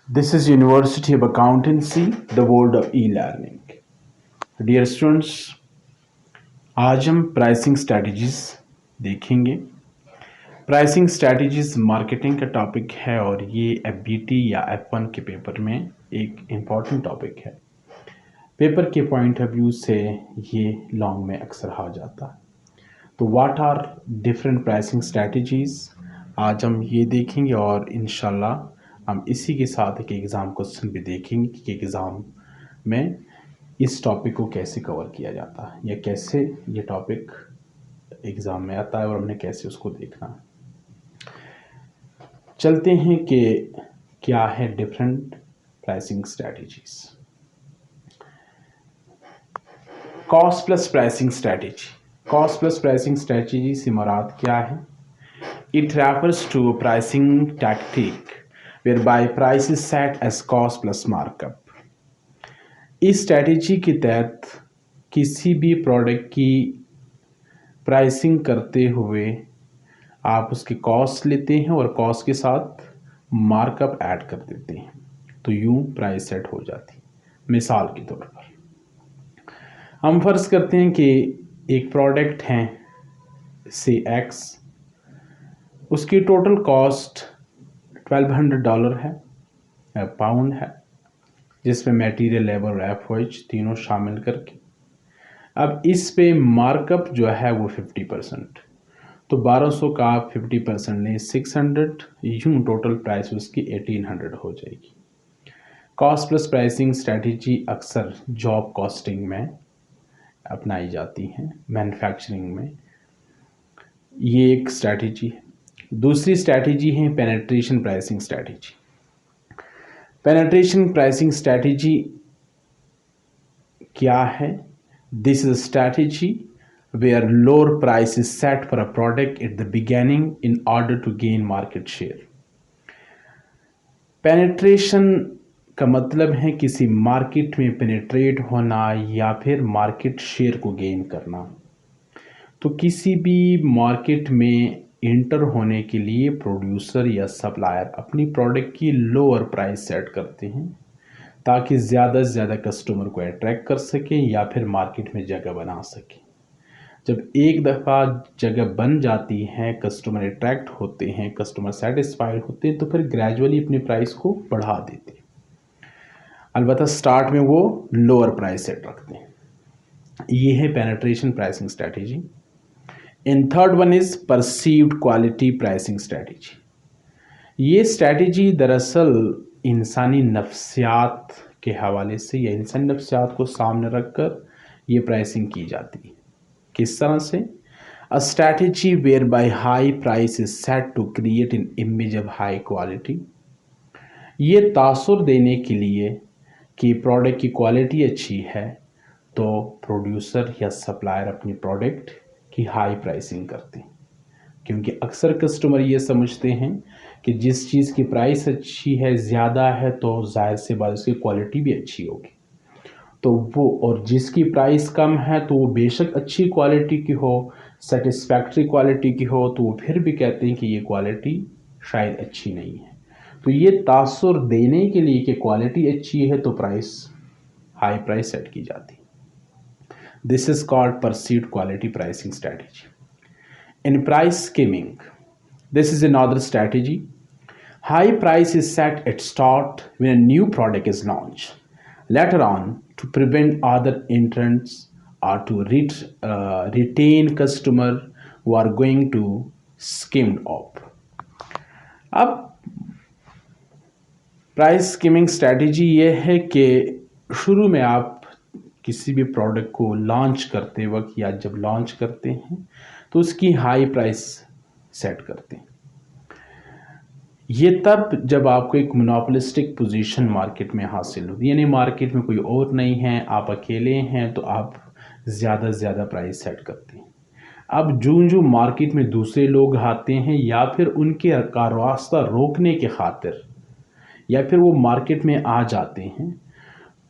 This is University of Accountancy, the world of e-learning. Dear students, आज हम pricing strategies देखेंगे। Pricing strategies marketing का topic है और ये एफबीटी या F1 के पेपर में एक इम्पॉर्टेंट टॉपिक है। पेपर के पॉइंट ऑफ व्यू से ये लॉन्ग में अक्सर आ जाता है। तो what are different pricing strategies, आज हम ये देखेंगे और इंशाल्लाह हम इसी के साथ एक एग्ज़ाम क्वेश्चन भी देखेंगे कि एग्ज़ाम में इस टॉपिक को कैसे कवर किया जाता है या कैसे ये टॉपिक एग्ज़ाम में आता है और हमने कैसे उसको देखना है। चलते हैं कि क्या है different pricing strategies. Cost plus pricing strategy. Cost plus pricing strategy से मुराद क्या है? It refers to pricing tactic whereby price is set as cost plus markup. इस स्ट्रैटेजी के तहत किसी भी प्रोडक्ट की प्राइसिंग करते हुए आप उसकी कॉस्ट लेते हैं और कॉस्ट के साथ मार्कअप ऐड कर देते हैं, तो यूं प्राइस सेट हो जाती। मिसाल के तौर पर हम फर्ज करते हैं कि एक प्रोडक्ट है से एक्स, उसकी टोटल कॉस्ट $1200 है, पाउंड है, जिसमें मटेरियल, लेबर और एफओएच तीनों शामिल करके अब इस पे मार्कअप जो है वो 50%, तो 1200 का आप 50% लें 600, यूं टोटल प्राइस उसकी 1800 हो जाएगी। कॉस्ट प्लस प्राइसिंग स्ट्रैटेजी अक्सर जॉब कॉस्टिंग में अपनाई जाती हैं, मैन्युफैक्चरिंग में ये एक स्ट्रैटेजी है। दूसरी स्ट्रैटेजी है penetration pricing strategy. Penetration pricing strategy क्या है? This is a strategy where lower price is set for a product at the beginning in order to gain market share. Penetration का मतलब है किसी मार्केट में पेनिट्रेट होना या फिर मार्केट शेयर को गेन करना। तो किसी भी मार्केट में इंटर होने के लिए प्रोड्यूसर या सप्लायर अपनी प्रोडक्ट की लोअर प्राइस सेट करते हैं ताकि ज़्यादा से ज़्यादा कस्टमर को अट्रैक्ट कर सकें या फिर मार्केट में जगह बना सकें। जब एक दफ़ा जगह बन जाती है, कस्टमर अट्रैक्ट होते हैं, कस्टमर सेटिस्फाइड होते हैं, तो फिर ग्रेजुअली अपनी प्राइस को बढ़ा देते हैं। अलबत्ता स्टार्ट में वो लोअर प्राइस सेट रखते हैं। ये है penetration pricing strategy. And third one is perceived quality pricing strategy. ये स्ट्रैटेजी दरअसल इंसानी नफ्सियात के हवाले से या इंसानी नफ्सियात को सामने रखकर ये प्राइसिंग की जाती है। किस तरह से? A strategy whereby high price is set to create an image of high quality. ये तासुर देने के लिए कि प्रोडक्ट की क्वालिटी अच्छी है, तो प्रोड्यूसर या सप्लायर अपनी प्रोडक्ट की हाई प्राइसिंग करते हैं, क्योंकि अक्सर कस्टमर ये समझते हैं कि जिस चीज़ की प्राइस अच्छी है, ज़्यादा है, तो जाहिर से बात उसकी क्वालिटी भी अच्छी होगी। तो वो, और जिसकी प्राइस कम है तो वो बेशक अच्छी क्वालिटी की हो, सेटिस्फैक्ट्री क्वालिटी की हो, तो वो फिर भी कहते हैं कि ये क्वालिटी शायद अच्छी नहीं है। तो ये तासुर देने के लिए कि क्वालिटी अच्छी है तो प्राइस, हाई प्राइस सेट की जाती है। This is called perceived quality pricing strategy. In price skimming, this is another strategy. High price is set at start when a new product is launched. Later on, to prevent other entrants or to retain customer who are going to skimmed off. अब price skimming strategy ये है कि शुरू में आप किसी भी product को लॉन्च करते वक्त या जब लॉन्च करते हैं तो उसकी हाई प्राइस सेट करते हैं। ये तब जब आपको एक मोनोपोलिस्टिक पोजीशन मार्केट में हासिल होती है, यानी मार्केट में कोई और नहीं है, आप अकेले हैं, तो आप ज़्यादा से ज़्यादा प्राइस सेट करते हैं। अब जो मार्केट में दूसरे लोग आते हैं या फिर उनके का रास्ता रोकने के खातिर या फिर वो मार्केट में आ जाते हैं,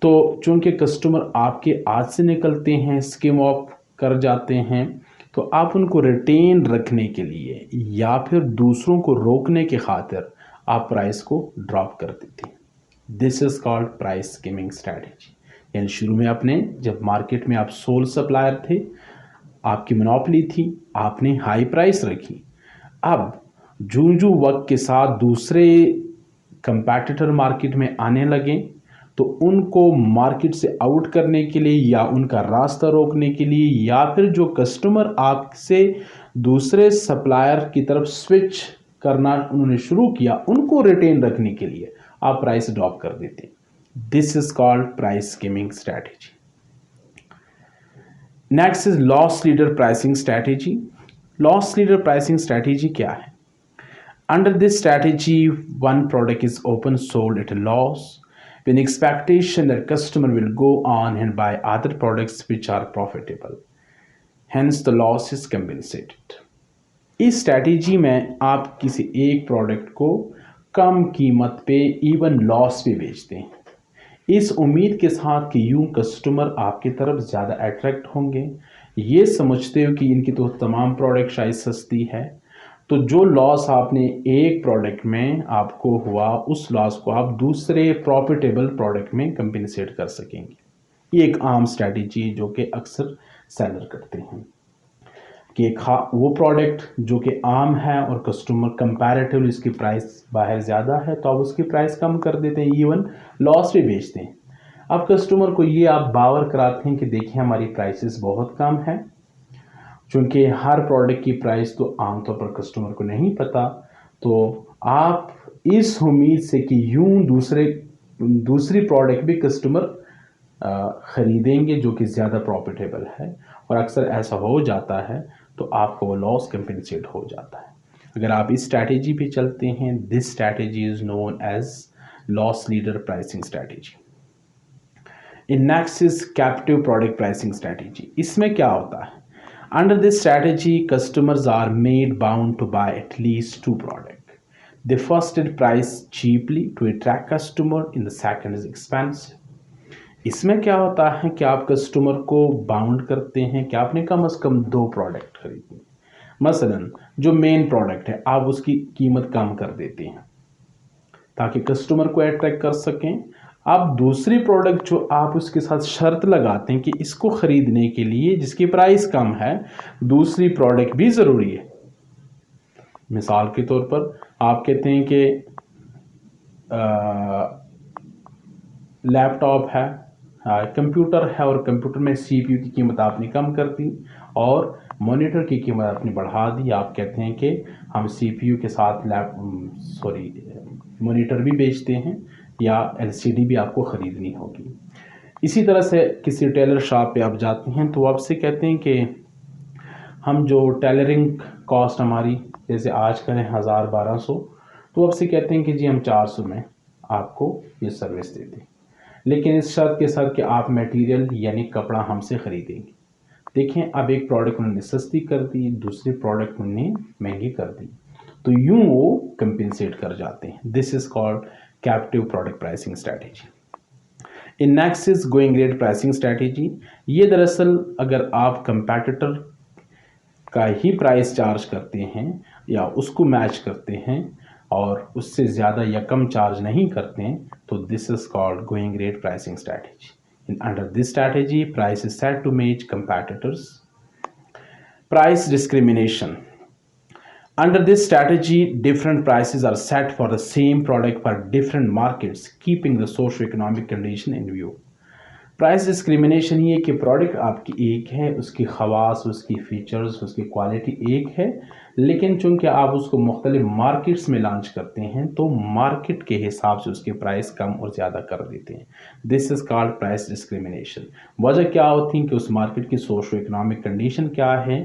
तो चूँकि कस्टमर आपके हाथ से निकलते हैं, स्किम ऑफ कर जाते हैं, तो आप उनको रिटेन रखने के लिए या फिर दूसरों को रोकने के खातिर आप प्राइस को ड्रॉप कर देते हैं। This is called price skimming strategy. यानी शुरू में आपने जब मार्केट में आप सोल सप्लायर थे, आपकी मोनोपोली थी, आपने हाई प्राइस रखी। अब जो वक्त के साथ दूसरे कंपैटिटर मार्केट में आने लगे तो उनको मार्केट से आउट करने के लिए या उनका रास्ता रोकने के लिए या फिर जो कस्टमर आपसे दूसरे सप्लायर की तरफ स्विच करना उन्होंने शुरू किया उनको रिटेन रखने के लिए आप प्राइस ड्रॉप कर देते। This is called price skimming strategy. Next is loss leader pricing strategy. Loss leader pricing strategy क्या है? Under this strategy, one product is often sold at a loss with expectation that customer will go on and buy other products which are profitable. Hence, the loss is compensated. इस strategy में आप किसी एक product को कम कीमत पे even loss पे बेचते हैं, इस उम्मीद के साथ कि यूं कस्टमर आपकी तरफ ज़्यादा अट्रैक्ट होंगे, ये समझते हो कि इनकी तो तमाम प्रोडक्ट शायद सस्ती है, तो जो लॉस आपने एक प्रोडक्ट में आपको हुआ उस लॉस को आप दूसरे प्रॉफिटेबल प्रोडक्ट में कंपेंसेट कर सकेंगे। ये एक आम स्ट्रैटेजी है जो कि अक्सर सेलर करते हैं कि एक वो प्रोडक्ट जो कि आम है और कस्टमर कंपैरेटिवली इसकी प्राइस बाहर ज़्यादा है तो आप उसकी प्राइस कम कर देते हैं, इवन लॉस भी बेचते हैं। अब कस्टमर को ये आप बावर कराते हैं कि देखिए हमारी प्राइसेस बहुत कम है, चूँकि हर प्रोडक्ट की प्राइस तो आमतौर पर कस्टमर को नहीं पता, तो आप इस उम्मीद से कि यूं दूसरी प्रोडक्ट भी कस्टमर ख़रीदेंगे जो कि ज़्यादा प्रॉफिटेबल है, और अक्सर ऐसा हो जाता है तो आपको वो लॉस कंपेंसेट हो जाता है। अगर आप इस स्ट्रैटेजी पे चलते हैं, this strategy is known as loss leader pricing strategy. In next is captive product pricing strategy. इसमें क्या होता है? Under this strategy, customers are made bound to buy at least two products. The first is priced cheaply to attract customer, and the second is expensive. इसमें क्या होता है कि आप कस्टमर को बाउंड करते हैं कि आपने कम से कम दो प्रोडक्ट खरीदने। मसलन जो मेन प्रोडक्ट है आप उसकी कीमत कम कर देते हैं ताकि कस्टमर को अट्रैक्ट कर सकें। आप दूसरी प्रोडक्ट जो आप उसके साथ शर्त लगाते हैं कि इसको ख़रीदने के लिए जिसकी प्राइस कम है दूसरी प्रोडक्ट भी ज़रूरी है। मिसाल के तौर पर आप कहते हैं कि लैपटॉप है, कंप्यूटर है, और कंप्यूटर में सीपीयू की कीमत आपने कम कर दी और मॉनिटर की कीमत आपने बढ़ा दी। आप कहते हैं कि हम सीपीयू के साथ मॉनिटर भी बेचते हैं या एलसीडी भी आपको ख़रीदनी होगी। इसी तरह से किसी टेलर शॉप पे आप जाते हैं तो आपसे कहते हैं कि हम जो टेलरिंग कॉस्ट हमारी जैसे आज करें 1000-1200, तो आपसे कहते हैं कि जी हम 400 में आपको ये सर्विस देते हैं, लेकिन इस शर्त के साथ कि आप मटेरियल यानी कपड़ा हमसे ख़रीदेंगे। देखें अब एक प्रोडक्ट उन्होंने सस्ती कर दी, दूसरी प्रोडक्ट उन्होंने महंगी कर दी, तो यूँ वो कंपेंसेट कर जाते हैं। This is called captive product pricing strategy. In next is going rate pricing strategy. ये दरअसल अगर आप कंपैटिटर का ही प्राइस चार्ज करते हैं या उसको मैच करते हैं और उससे ज़्यादा या कम चार्ज नहीं करते हैं तो this is called going rate pricing strategy. Under this strategy, price is set to match competitors. Price discrimination. Under this strategy, different prices are set for the same product for different markets, keeping the socio-economic condition in view. Price discrimination ये कि product आपकी एक है, उसकी ख़वास, उसकी features, उसकी quality एक है, लेकिन चूंकि आप उसको मुख्तलिफ मार्केट्स में लॉन्च करते हैं तो मार्केट के हिसाब से उसके प्राइस कम और ज़्यादा कर देते हैं। This is called price discrimination. वजह क्या होती है कि उस मार्केट की सोशो इकनॉमिक कंडीशन क्या है,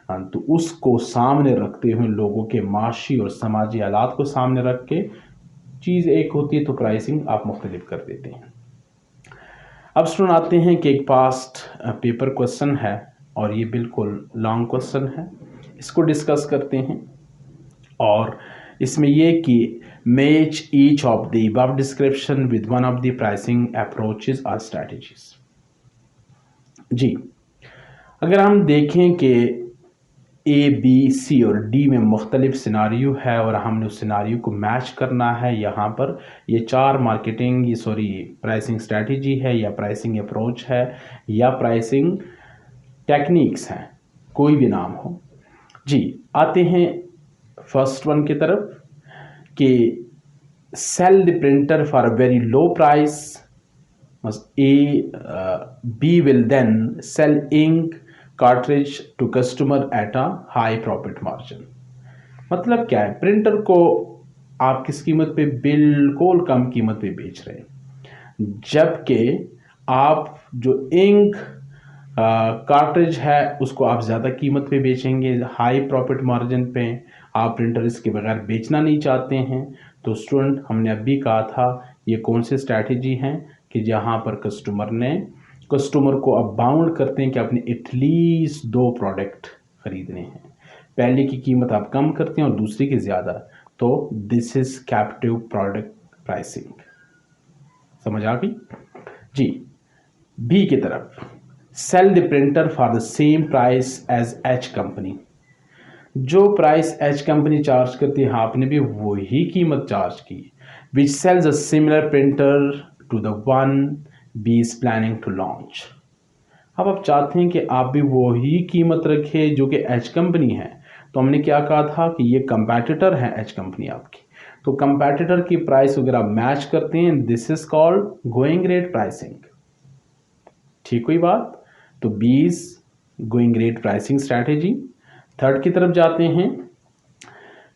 तो उसको सामने रखते हुए लोगों के माशी और समाजी हालात को सामने रख के चीज़ एक होती है तो प्राइसिंग आप मुख्तलिफ कर देते हैं। अब स्टूडेंट आते हैं कि एक पास्ट पेपर क्वेश्चन है और ये बिल्कुल लॉन्ग क्वेश्चन है, इसको डिस्कस करते हैं। और इसमें ये कि match each of the above description with one of the pricing approaches और स्ट्रैटेजीज। जी अगर हम देखें कि ए बी सी और डी में मुख्तलिफ सिनारियो है और हमने उस सिनारियो को मैच करना है। यहाँ पर ये 4 प्राइसिंग स्ट्रैटेजी है या प्राइसिंग अप्रोच है या प्राइसिंग टेक्निक्स हैं, कोई भी नाम हो जी। आते हैं फर्स्ट वन की तरफ कि sell the printer for a very low price, be will then sell ink cartridge to customer at a high profit margin. मतलब क्या है, प्रिंटर को आप किस कीमत पे, बिल्कुल कम कीमत पे बेच रहे हैं, जबकि आप जो इंक कार्ट्रिज है उसको आप ज़्यादा कीमत पे बेचेंगे, हाई प्रॉफिट मार्जिन पे। आप प्रिंटर इसके बगैर बेचना नहीं चाहते हैं। तो स्टूडेंट, हमने अभी कहा था ये कौन सी स्ट्रैटेजी हैं कि जहाँ पर कस्टमर को अब बाउंड करते हैं कि आपने एटलीस्ट 2 प्रोडक्ट खरीदने हैं। पहले की कीमत आप कम करते हैं और दूसरे की ज़्यादा। तो this is captive product pricing. समझ आ गई जी। बी की तरफ, sell the printer for the same price as H company. जो प्राइस एच कंपनी चार्ज करती है आपने भी वही कीमत चार्ज की, which sells a similar printer to the one B is planning to launch. अब आप चाहते हैं कि आप भी वही कीमत रखें जो कि एच कंपनी है। तो हमने क्या कहा था कि ये कंपैटिटर है एच कंपनी आपकी, तो कंपैटिटर की प्राइस अगर आप मैच करते हैं, this is called going rate pricing. ठीक हुई बात। तो B is going rate pricing strategy. Third की तरफ जाते हैं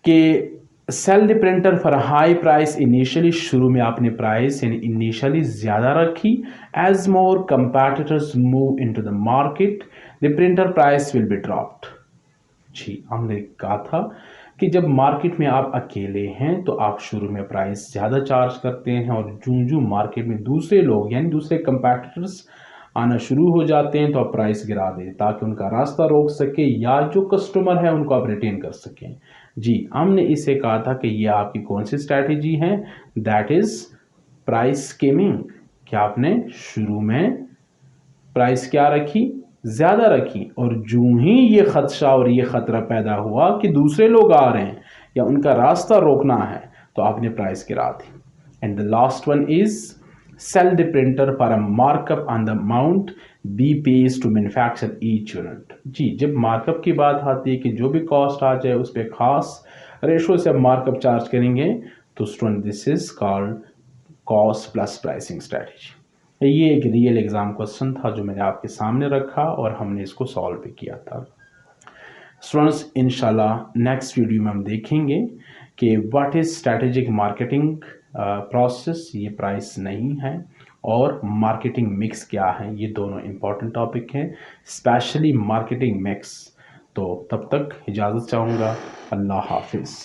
कि sell the printer for high price initially. शुरू में आपने प्राइस यानी इनिशियली ज़्यादा रखी। As more competitors move into the market the printer price will be dropped. जी, हमने कहा था कि जब मार्केट में आप अकेले हैं तो आप शुरू में प्राइस ज़्यादा चार्ज करते हैं और जूं मार्केट में दूसरे लोग यानी दूसरे कंपैटिटर्स आना शुरू हो जाते हैं तो आप प्राइस गिरा दें ताकि उनका रास्ता रोक सके या जो कस्टमर है उनको आप रिटेन कर सकें। जी, हमने इसे कहा था कि ये आपकी कौन सी स्ट्रैटेजी है, दैट इज प्राइस स्कीमिंग। कि आपने शुरू में प्राइस क्या रखी, ज़्यादा रखी, और जूं ही ये खदशा और ये ख़तरा पैदा हुआ कि दूसरे लोग आ रहे हैं या उनका रास्ता रोकना है तो आपने प्राइस गिरा दी। And the last one is sell the printer for a markup on the amount B pays to manufacture each unit. जी, जब मार्कअप की बात आती है कि जो भी कॉस्ट आ जाए उस पर खास रेशो से आप मार्कअप चार्ज करेंगे, तो student this is called cost plus pricing strategy. ये एक रियल एग्जाम क्वेश्चन था जो मैंने आपके सामने रखा और हमने इसको सॉल्व भी किया था। स्टूडेंट्स, इंशाल्लाह नेक्स्ट वीडियो में हम देखेंगे कि what is strategic marketing process, ये प्राइस नहीं है, और मार्केटिंग मिक्स क्या है। ये दोनों इंपॉर्टेंट टॉपिक हैं, स्पेशली मार्केटिंग मिक्स। तो तब तक इजाज़त चाहूँगा। अल्लाह हाफिज़।